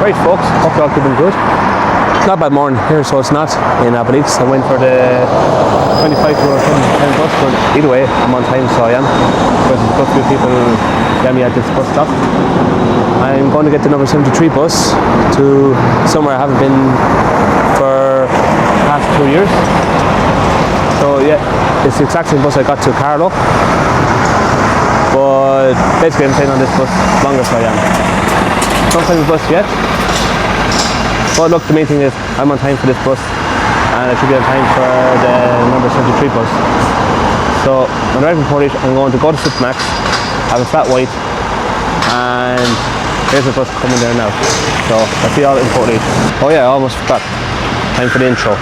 Right folks, hope you're all keeping good. It's not bad morning here, so it's not in Abbeyleix. I went for the 25 to 10 bus, but either way I'm on time, so I am. There's a good few people get me at this bus stop. I'm going to get the number 73 bus to somewhere I haven't been for the past 2 years. So yeah, it's the exact same bus I got to Carlow, but basically I'm staying on this bus longer, so I am. Don't find the bus yet, but look, the main thing is I'm on time for this bus and I should be on time for the number 73 bus. So when I arrive in Portlaoise, I'm going to go to Supermax, have a flat white, and there's the bus coming there now. So I'll see you all in Portlaoise. Oh yeah, I almost forgot. Time for the intro.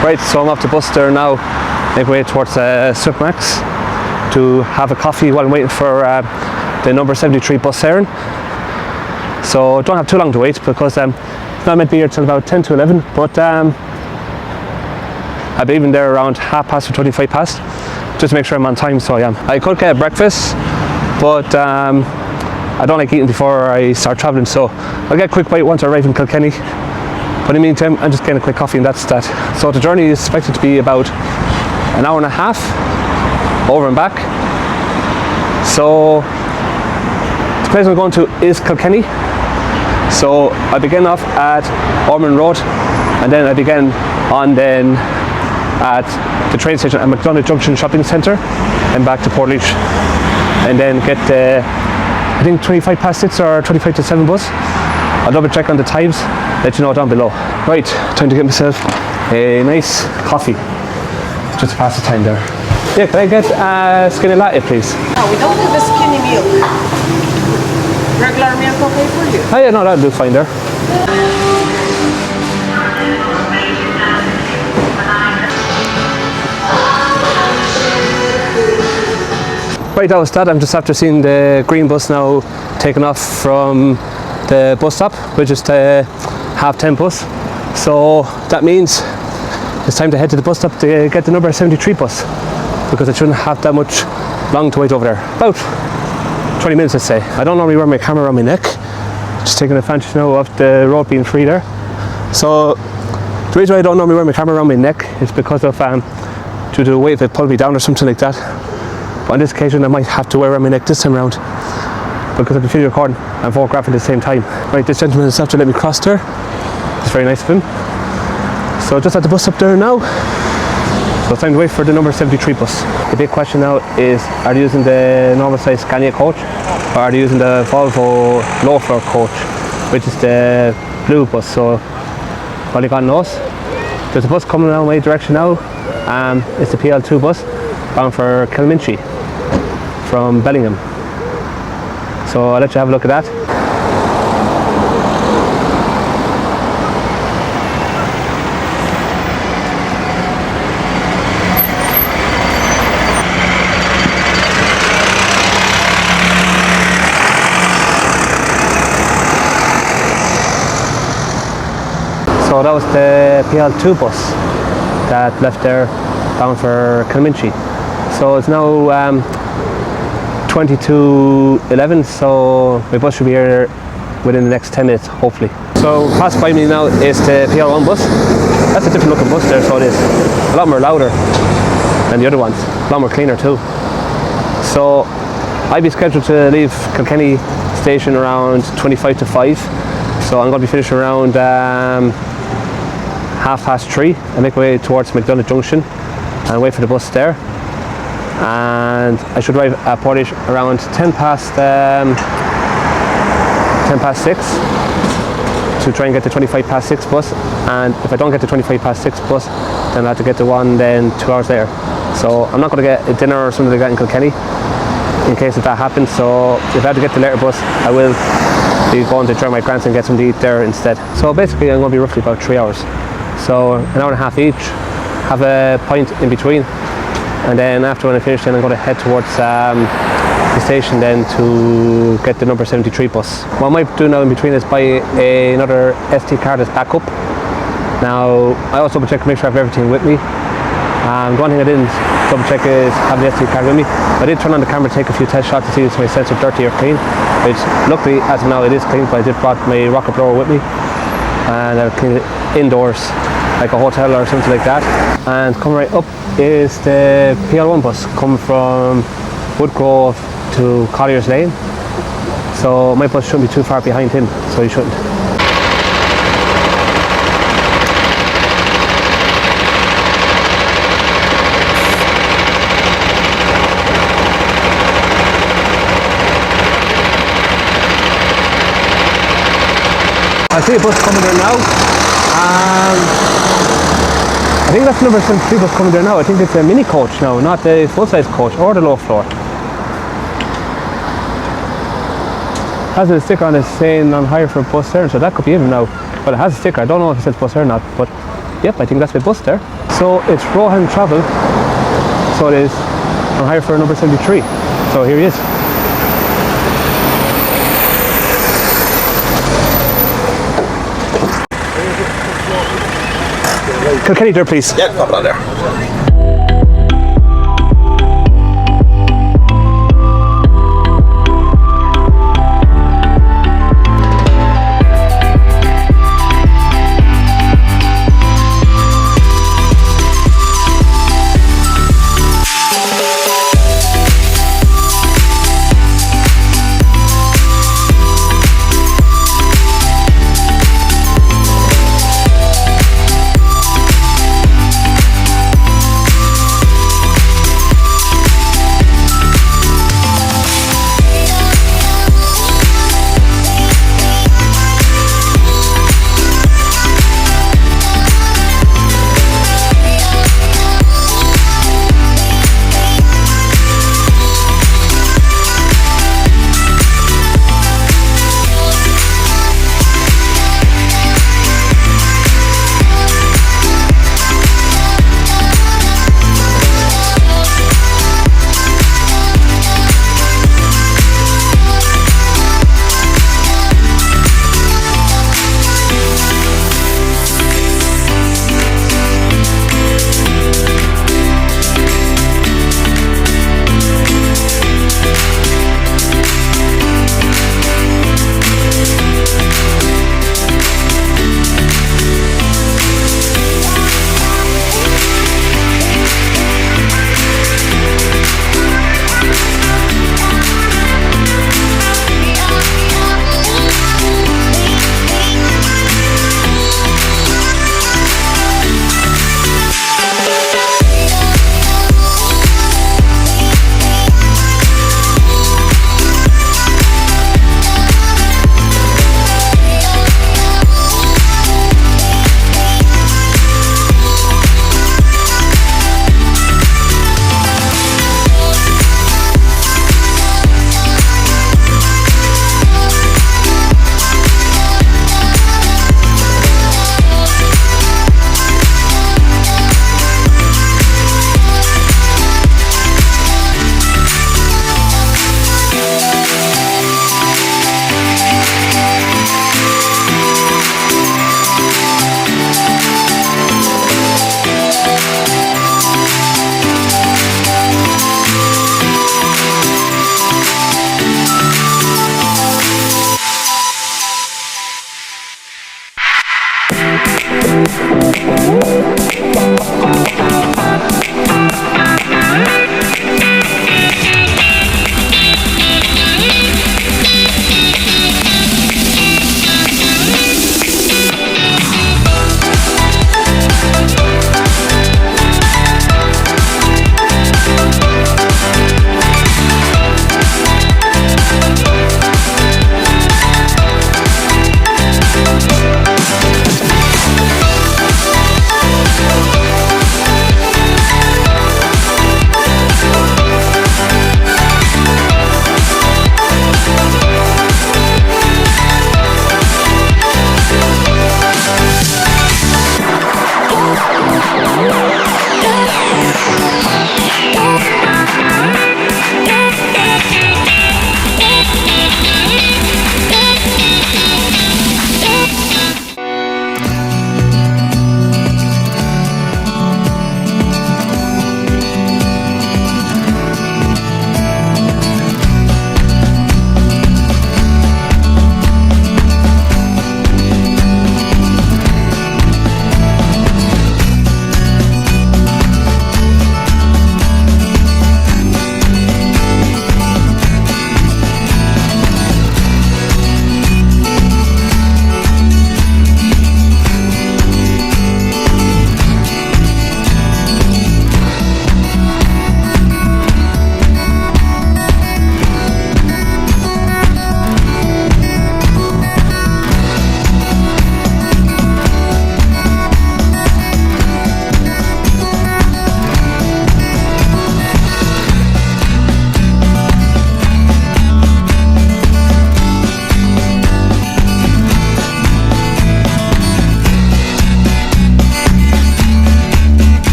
Right, so I'm off the bus there now, make way towards Supermax to have a coffee while I'm waiting for the number 73 Bus Eireann. So don't have too long to wait because it's not meant to be here till about 10 to 11, but I'll be even there around 5:30 or 25 past, just to make sure I'm on time, so I am. I could get breakfast, but I don't like eating before I start travelling, so I'll get a quick bite once I arrive in Kilkenny. But in the meantime, I'm just getting a quick coffee and that's that. So the journey is expected to be about an hour and a half over and back. So the place I'm going to is Kilkenny. So I begin off at Ormond Road and then I begin on then at the train station at McDonagh Junction Shopping Centre and back to Portlaoise and then get the I think 25 past 6 or 25 to 7 bus. I'll double check on the times, let you know down below. Right, time to get myself a nice coffee, just to pass the time there. Yeah, can I get a skinny latte please? No, we don't have a skinny milk. Regular milk okay for you? Oh yeah, no, that'll do fine there. Right, that was that. I'm just after seeing the green bus now taking off from the bus stop, which is the 10:30 bus. So that means it's time to head to the bus stop to get the number 73 bus, because I shouldn't have that much long to wait over there. About 20 minutes, let's say. I don't normally wear my camera around my neck. Just taking advantage now of the road being free there. So the reason why I don't normally wear my camera around my neck is because of due to the weight if it pulled me down or something like that. But on this occasion I might have to wear around my neck this time around because I've been video recording and photographing at the same time. Right, this gentleman has have to let me cross there. It's very nice of him. So just at the bus up there now. So it's time to wait for the number 73 bus. The big question now is, are they using the normal size Scania coach or are they using the Volvo low floor coach, which is the blue bus? So all you got knows. There's a bus coming down my direction now. It's the PL2 bus bound for Kilkenny from Bellingham. So I'll let you have a look at that. So that was the PL2 bus that left there bound for Kilkenny. So it's now 20 to 11, so my bus should be here within the next 10 minutes, hopefully. So past by me now is the PL1 bus. That's a different looking bus there, so it is a lot more louder than the other ones, a lot more cleaner too. So I'll be scheduled to leave Kilkenny station around 25 to 5, so I'm going to be finishing around 3:30 and make my way towards McDonagh Junction and wait for the bus there. And I should arrive at Portlaoise around 10 past 6 to try and get the 25 past 6 bus. And if I don't get the 25 past 6 bus, then I'll have to get the one then 2 hours later. So I'm not going to get a dinner or something like that in Kilkenny in case if that happens. So if I have to get the later bus, I will be going to join my grandson and get something to eat there instead. So basically I'm going to be roughly about 3 hours. So an hour and a half each, have a pint in between, and then after when I finish then I'm going to head towards the station then to get the number 73 bus. What I might do now in between is buy another SD card as backup. Now I also double check to make sure I have everything with me. One thing I didn't double check is have the SD card with me. I did turn on the camera to take a few test shots to see if my sensor dirty or clean, which luckily as of now it is clean, but I did brought my rocket blower with me and I'll clean it indoors like a hotel or something like that. And coming right up is the PL1 bus coming from Woodgrove to Collier's Lane. So my bus shouldn't be too far behind him, so he shouldn't. I see a bus coming there now. I think that's the number 73 bus coming there now. I think it's a mini coach now, not the full-size coach or the low floor. Has a sticker on it saying on hire for Bus Eireann, so that could be him now. But it has a sticker. I don't know if it says Bus Eireann or not, but yep, I think that's my bus there. So it's Rohan Travel. So it is on hire for number 73. So here he is. Kilkenny there, please. Yeah, pop it on there.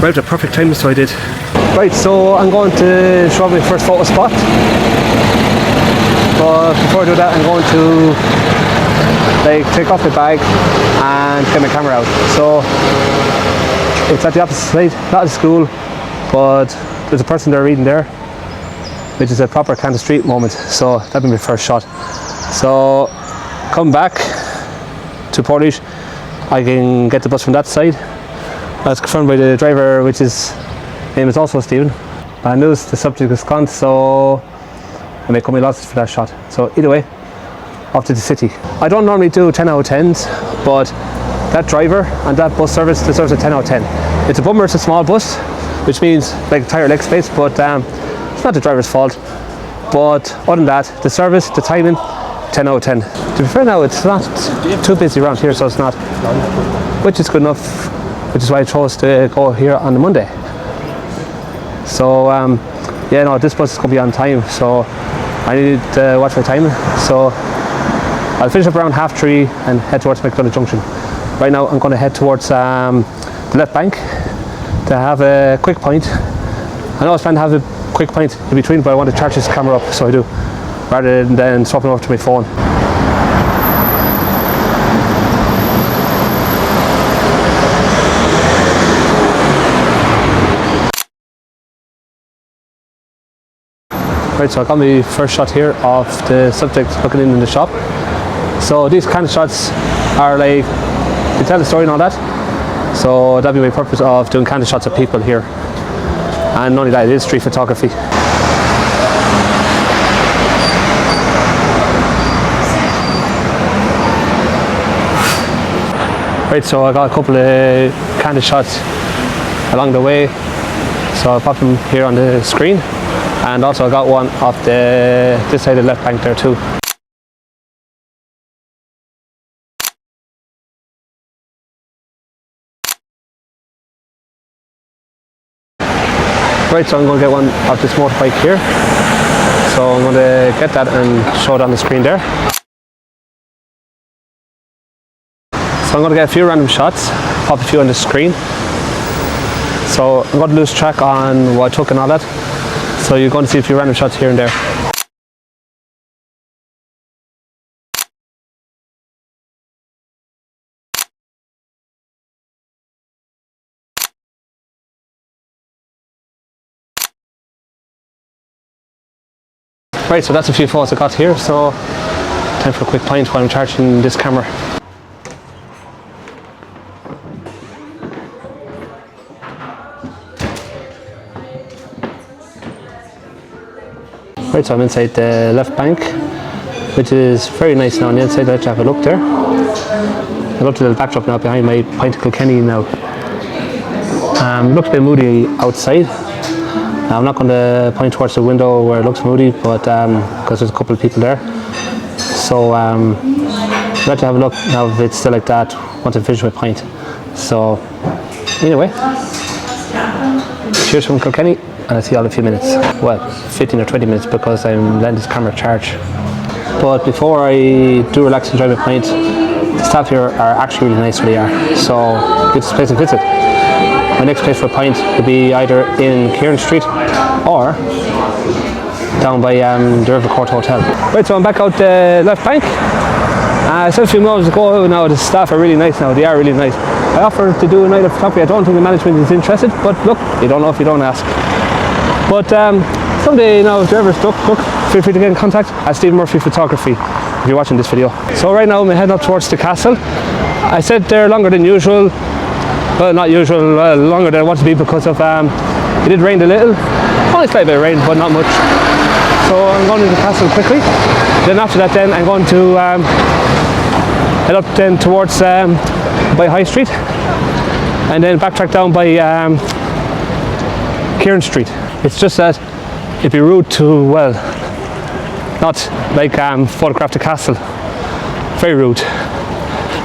arrived at perfect time, so I did. Right, so I'm going to show my first photo spot. But before I do that, I'm going to take off my bag and get my camera out. So it's at the opposite side, not at school, but there's a person there reading there, which is a proper Canada Street moment. So that'll be my first shot. So come back to Portlaoise, I can get the bus from that side. That's confirmed by the driver, which is name is also Stephen. I knew the subject was gone, so I may come in lost for that shot. So either way, off to the city. I don't normally do 10 out of 10s, but that driver and that bus service deserves a 10 out of 10. It's a bummer, it's a small bus, which means like tire leg space, but it's not the driver's fault. But other than that, the service, the timing, 10 out of 10. To be fair now, it's not too busy around here, so it's not, which is good enough, which is why I chose to go here on the Monday. So yeah, no, this bus is going to be on time, so I need to watch my timing. So I'll finish up around 3:30 and head towards McDonagh Junction. Right now I'm going to head towards the left bank to have a quick pint. I know I was planning to have a quick pint in between, but I want to charge this camera up, so I do, rather than swapping over to my phone. Right, so I got my first shot here of the subject looking in the shop. So these kind of shots are like, to tell the story and all that. So that'd be my purpose of doing candid shots of people here. And not only that, it is street photography. Right, so I got a couple of candid shots along the way. So I'll pop them here on the screen. And also I got one off this side of the left bank there too. Right, so I'm going to get one of this motorbike here. So I'm going to get that and show it on the screen there. So I'm going to get a few random shots, pop a few on the screen. So I'm going to lose track on what I took and all that. So you're going to see a few random shots here and there. Right, so that's a few photos I got here, so time for a quick pint while I'm charging this camera. Right, so I'm inside the left bank, which is very nice now on the inside. Let's have a look there. I love the little backdrop now behind my pint of Kilkenny now. Looks a bit moody outside. I'm not going to point towards the window where it looks moody, but because there's a couple of people there. So let's have a look now if it's still like that once I finish my pint. So anyway, cheers from Kilkenny, and I'll see you all in a few minutes. Well, 15 or 20 minutes because I'm letting this camera charge. But before I do relax and enjoy my pint, the staff here are actually really nice where they are. So give this place a visit. My next place for a pint would be either in Kieran Street or down by the River Court Hotel. Right, so I'm back out the left bank. I said a few moments ago now, the staff are really nice now, they are really nice. I offered to do a night of photography. I don't think the management is interested, but look, you don't know if you don't ask. But someday, now, if you're ever stuck, look, feel free to get in contact at Stephen Murphy Photography if you're watching this video. So right now I'm heading up towards the castle. I said they're longer than usual. Well, not usual, longer than I want to be because of it did rain a little. Only a slight bit of rain, but not much. So I'm going to the castle quickly. Then after that, then I'm going to head up then towards by High Street, and then backtrack down by Kieran Street. It's just that it'd be rude to, well, not like photograph the castle. Very rude.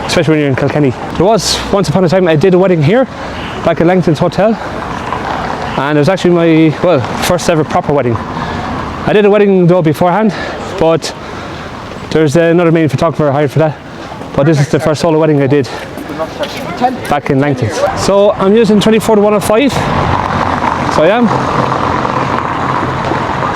Especially when you're in Kilkenny. There was, once upon a time, I did a wedding here, back at Langton's Hotel, and it was actually my, well, first ever proper wedding. I did a wedding though beforehand, but there's another main photographer hired for that, but this is the first solo wedding I did. back in Langton. So I'm using 24 to 105. So I am.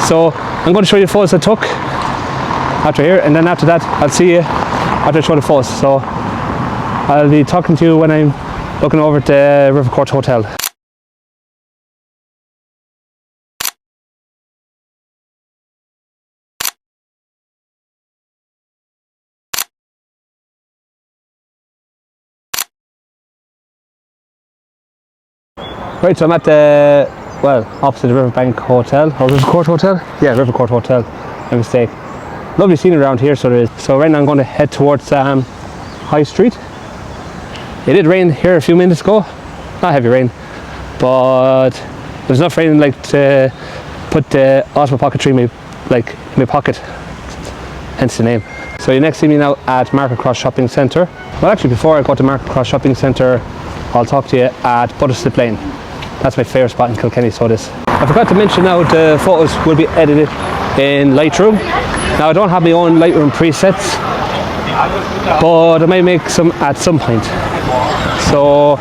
So I'm going to show you the photos I took after here, and then after that I'll see you after I show the photos. So I'll be talking to you when I'm looking over at the River Court Hotel. Right, so I'm at the, well, opposite the Riverbank Hotel, or River Court Hotel? Yeah, River Court Hotel, my mistake. Lovely scenery around here, so there is. So right now I'm going to head towards High Street. It did rain here a few minutes ago, not heavy rain, but there's enough rain like to put the Osmo Pocket 3 in my pocket, hence the name. So you next see me now at Market Cross Shopping Centre. Well, actually before I go to Market Cross Shopping Centre, I'll talk to you at Butterslip Lane. That's my favourite spot in Kilkenny, so it is. I forgot to mention now the photos will be edited in Lightroom. Now I don't have my own Lightroom presets, but I may make some at some point. So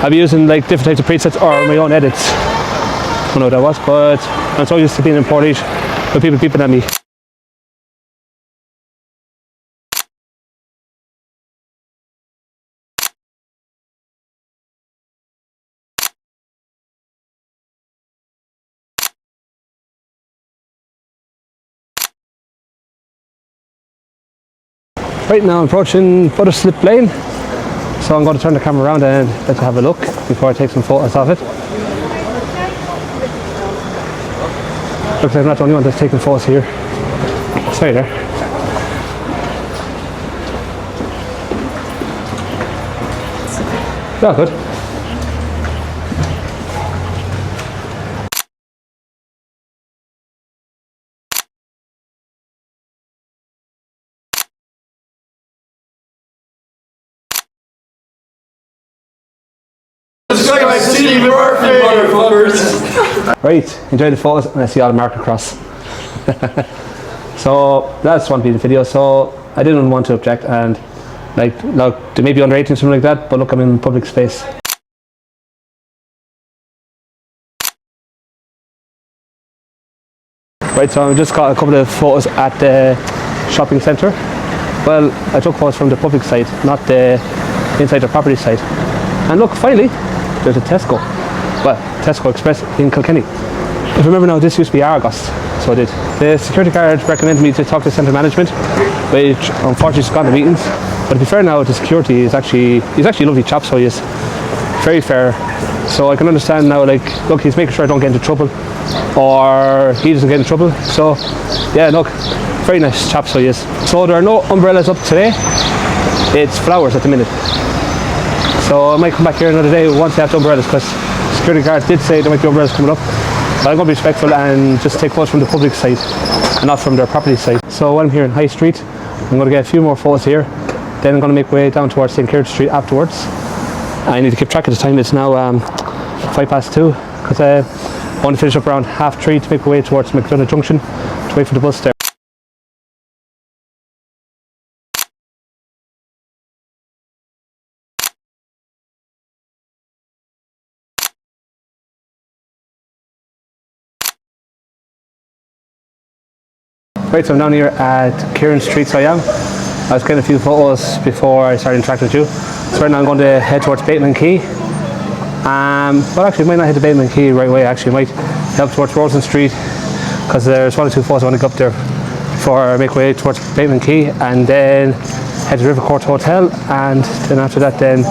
I'll be using like different types of presets or my own edits. I don't know what that was, but I'm so used to being in Portlaoise with people peeping at me. Right now I'm approaching Butterslip Lane, so I'm going to turn the camera around and let you have a look before I take some photos of it. Looks like I'm not the only one that's taking photos here. Sorry there. Yeah, good. Right, enjoy the photos and I see you all at Market Cross. So that's one being the video, so I didn't want to object, and like, look, they may be under 18 or something like that, but look, I'm in public space. Right, so I just got a couple of photos at the shopping centre. Well, I took photos from the public side, not the inside the property side. And look, finally, there's a Tesco. Well, Tesco Express in Kilkenny. If I remember now, this used to be Argos, so it did. The security guard recommended me to talk to centre management, which unfortunately has gone to meetings. But to be fair now, the security is he's actually a lovely chap, so he is very fair. So I can understand now, like, look, he's making sure I don't get into trouble, or he doesn't get into trouble. So yeah, look, very nice chap, so he is. So there are no umbrellas up today. It's flowers at the minute. So I might come back here another day once they have the umbrellas, because security guards did say there might be umbrellas coming up. But I'm going to be respectful and just take photos from the public side and not from their property side. So while I'm here in High Street, I'm going to get a few more photos here. Then I'm going to make my way down towards St. Clair's Street afterwards. I need to keep track of the time. It's now 2:05, because I want to finish up around 3:30 to make my way towards McDonagh Junction to wait for the bus there. Right, so I'm down here at Kieran Street, so I am. I was getting a few photos before I started interacting with you. So right now I'm going to head towards Bateman Quay. Well, actually, I might not head to Bateman Quay right away. Actually, I might head up towards Rosen Street, because there's one or two photos I want to go up there before I make my way towards Bateman Quay, and then head to River Court Hotel, and then after that, then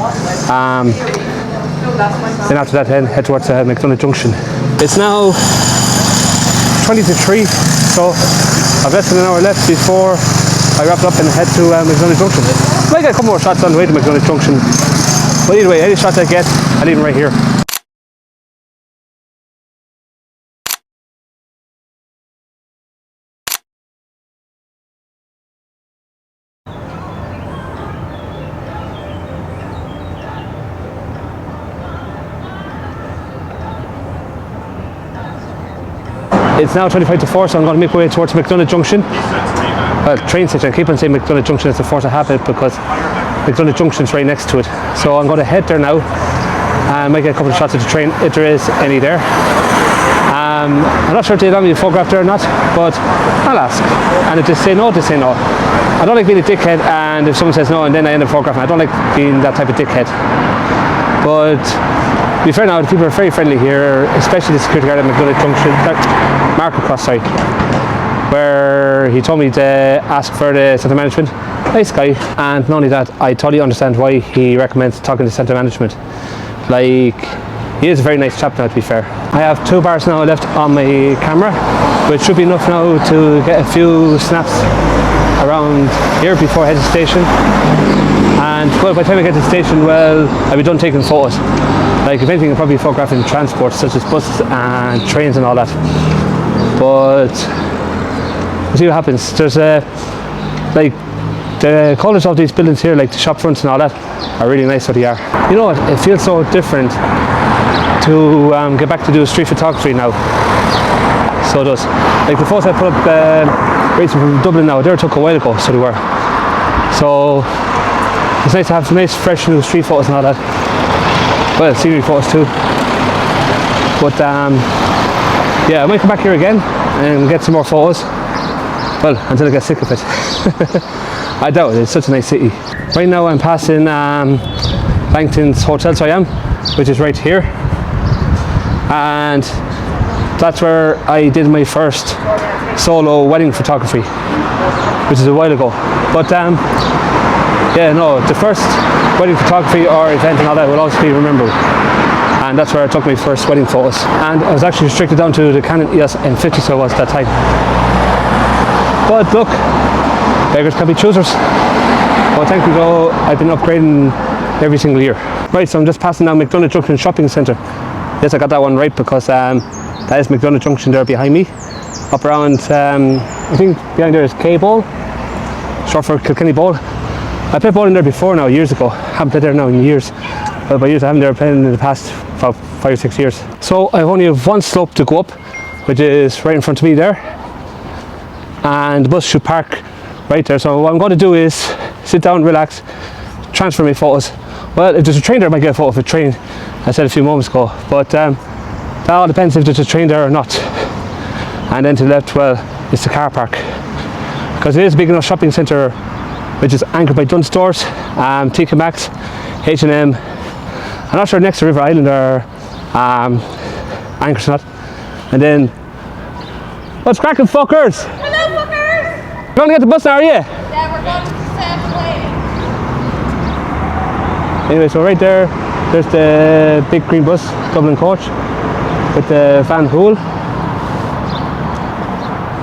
head towards McDonagh Junction. It's now 20 to 3, so I've less than an hour left before I wrap it up and head to McDonagh Junction. I might get a couple more shots on the way to McDonagh Junction, but either way, any shots I get, I leave them right here. It's now 25 to 4, so I'm going to make my way towards McDonagh Junction. Well, train station. I keep on saying McDonagh Junction is the force of habit, because McDonough Junction's right next to it. So I'm going to head there now. I might get a couple of shots of the train if there is any there. I'm not sure if they'd allow me to photograph there or not, but I'll ask. And if they say no, they say no. I don't like being a dickhead, and if someone says no and then I end up photographing, I don't like being that type of dickhead. But to be fair now, the people are very friendly here, especially the security guard at McDonough Junction, Market Cross, sorry, where he told me to ask for the centre management. Nice guy, and not only that, I totally understand why he recommends talking to centre management. Like, he is a very nice chap now, to be fair. I have 2 bars now left on my camera, which should be enough now to get a few snaps around here before I head to the station. And well, by the time I get to the station, well, I'll be done taking photos. Like, if anything, I'll probably be photographing transport such as buses and trains and all that. But we'll see what happens. There's like, the colours of these buildings here, like the shop fronts and all that, are really nice how they are. You know what, it feels so different to get back to do street photography now. So it does. Like the photos I put up recently from Dublin now, they were took a while ago, so they were. So it's nice to have nice fresh new street photos and all that. Well, scenery photos too. But yeah, I might come back here again and get some more photos. Well, until I get sick of it. I doubt it, it's such a nice city. Right now I'm passing Langton's Hotel Siam, which is right here. And that's where I did my first solo wedding photography, which is a while ago. But yeah, no, the first wedding photography or event and all that will always be remembered. And that's where I took my first wedding photos. And I was actually restricted down to the Canon EOS M50, so I was that time. But look, beggars can be choosers. But thankfully though, I've been upgrading every single year. Right, so I'm just passing now McDonough Junction Shopping Centre. Yes, I got that one right because that is McDonough Junction there behind me. Up around, I think behind there is K-Ball, short for Kilkenny Ball. I played ball in there before now, years ago. I haven't played there now in years. Well, by years I haven't been there playing in the past about 5 or 6 years. So I only have one slope to go up, which is right in front of me there. And the bus should park right there. So what I'm going to do is sit down, relax, transfer my photos. Well, if there's a train there, I might get a photo of a train, I said a few moments ago. But that all depends if there's a train there or not. And then to the left, well, it's the car park. Because it is a big enough shopping centre, which is anchored by Dunnes Stores, TK Maxx, H&M. I'm not sure next to River Island or anchors or not. And then, what's cracking, fuckers? Hello, fuckers! You're going to get the bus now, are you? Yeah, we're going to the Anyway, so right there, there's the big green bus, Dublin coach, with the Van Hool.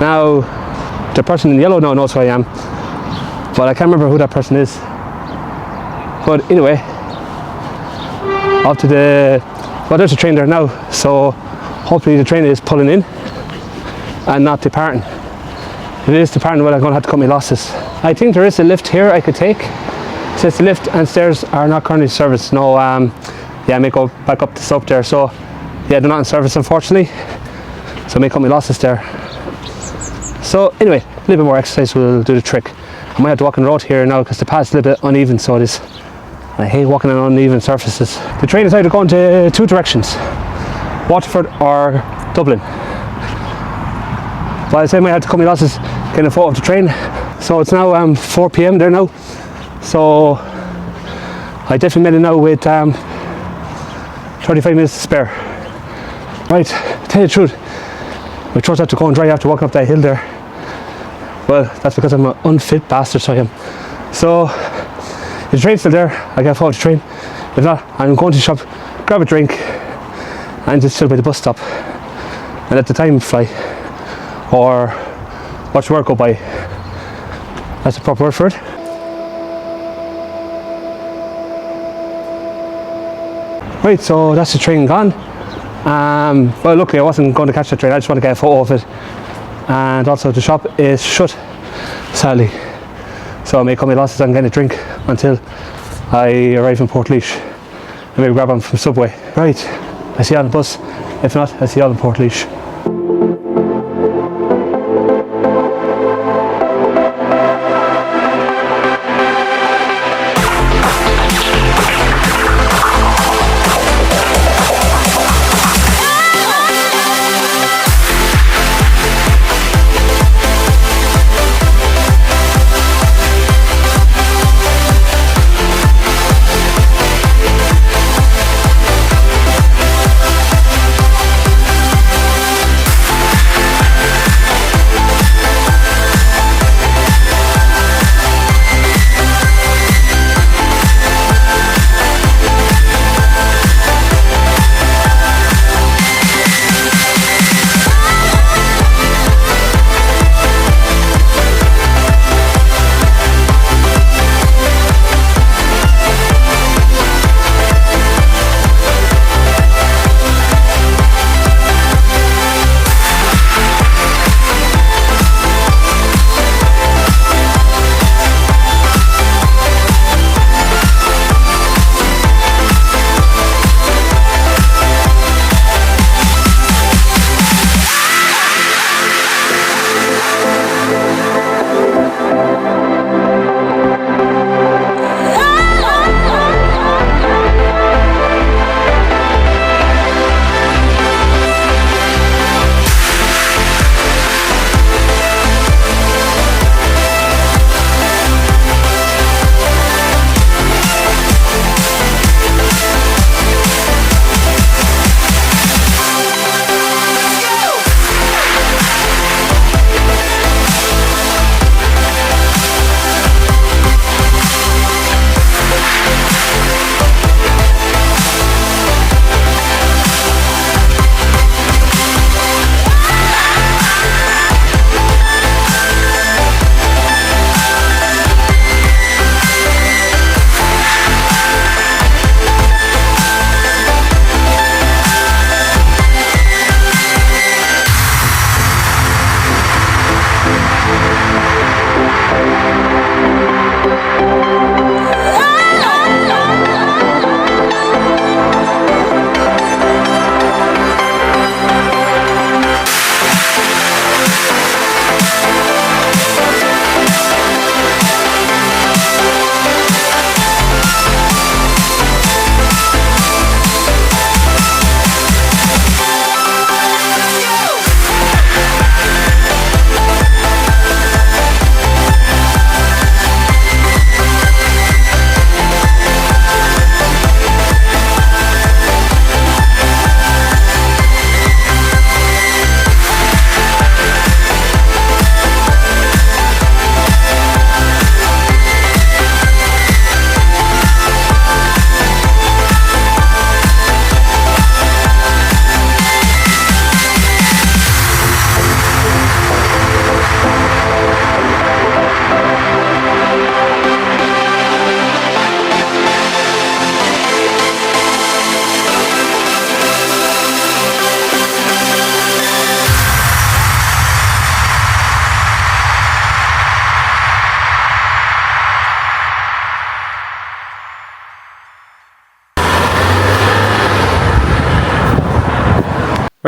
Now, the person in yellow now knows who I am, but I can't remember who that person is. But anyway, off to the, well, there's a train there now, so hopefully the train is pulling in and not departing. If it is departing, well, I'm going to have to cut my losses. I think there is a lift here I could take. It says the lift and stairs are not currently in service. No, yeah, I may go back up the slope there. So, yeah, they're not in service, unfortunately. So I may cut my losses there. So anyway, a little bit more exercise will do the trick. I might have to walk on the road here now because the path's a little bit uneven, so it is. I hate walking on uneven surfaces. The train is either going to 2 directions, Waterford or Dublin. But I say I might have to cut my losses getting a photo of the train. So it's now 4 p.m. there now. So I definitely made it now with 35 minutes to spare. Right, to tell you the truth, my throat had to go and dry after walking up that hill there. Well, that's because I'm an unfit bastard, so I am. So, if the train's still there, I get a photo of the train. If not, I'm going to the shop, grab a drink, and just chill by the bus stop. And let the time fly. Or watch work go by. That's the proper word for it. Right, so that's the train gone. Well, luckily I wasn't going to catch the train, I just want to get a photo of it. And also the shop is shut, sadly. So I may cut my losses on getting a drink until I arrive in Portlaoise. I may grab them from Subway. Right, I see you on the bus. If not, I see you on Portlaoise.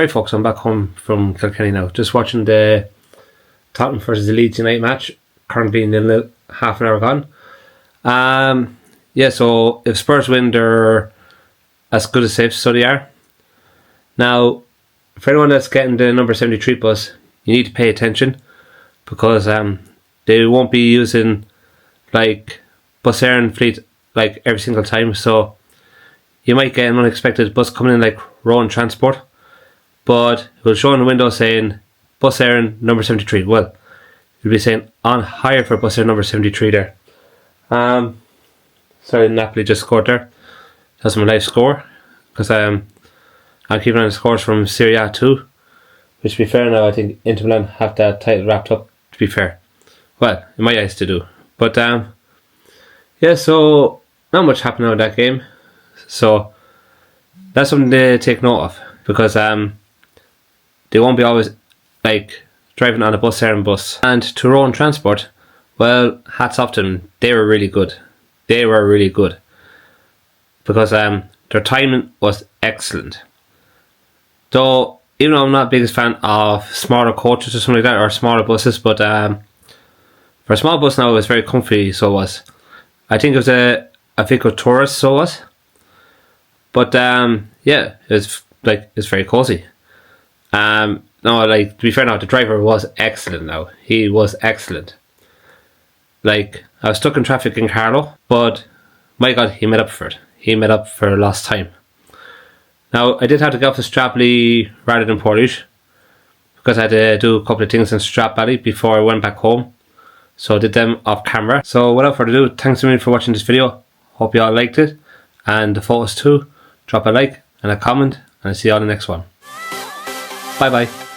Right folks, I'm back home from Kilkenny now. Just watching the Tottenham versus the Leeds United match. Currently in the half an hour gone. Yeah, so if Spurs win, they're as good as safe, so they are. Now, for anyone that's getting the number 73 bus, you need to pay attention, because they won't be using like Bus Eireann fleet like every single time, so you might get an unexpected bus coming in like Rowan Transport, but it will show in the window saying Bus Eireann number 73. Well, you'll be saying on hire for Bus Eireann number 73 there. Sorry, Napoli just scored there. That's my live score, because I'm keeping on the scores from Serie A 2, which, to be fair now, I think Inter Milan have that title wrapped up, to be fair. Well, in my eyes to do. But yeah, so not much happened out of that game. So that's something to take note of, because they won't be always like driving on a Bus Eireann bus. And to Rowan Transport, well, hats off to them. They were really good. They were really good, because their timing was excellent. Though, even though I'm not the biggest fan of smaller coaches or something like that, or smaller buses, but for a small bus now, it was very comfy, so it was. I think it was a Vico Taurus, so it was. But yeah, it's very cozy. No, like, to be fair now, the driver was excellent now. He was excellent. Like, I was stuck in traffic in Carlow, but my God, he made up for it. He made up for lost time. Now, I did have to get off the Strap Valley rather than Portlaoise, because I had to do a couple of things in Strap Valley before I went back home. So I did them off camera. So without further ado, thanks a million for watching this video. Hope you all liked it, and the photos too. Drop a like and a comment, and I'll see you all in the next one. Bye bye.